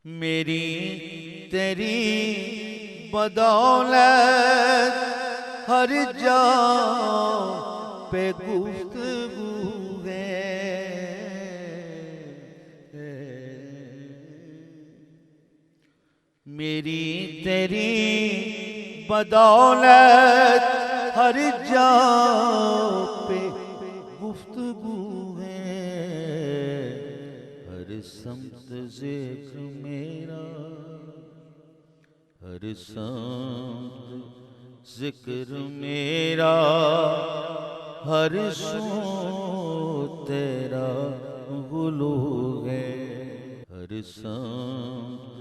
मेरी तेरी बदौलत हर जा पे गुफ्तगू है। मेरी तेरी बदौलत हर जा पे गुफ्तगू है। हर समत ज़िक्र मेरा, हर समत ज़िक्र मेरा, हर सू तेरा गुलू है। हर समत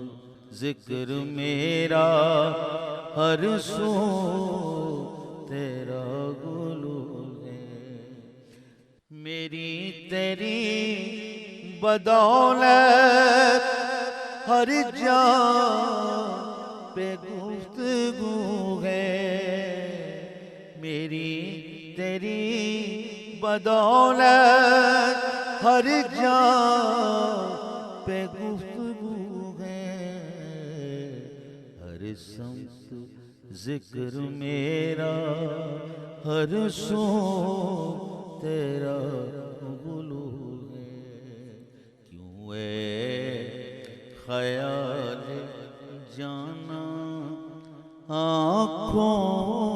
ज़िक्र मेरा, हर सू तेरा गुलू है। मेरी तेरी बदौलत हर जा पे गुफ्तगू है। मेरी तेरी बदौलत हर जा पे गुफ्तगू है। हर समत ज़िक्र मेरा, हर सू तेरा गुलू है। क्यों ऐ ख़याल जाना आँखों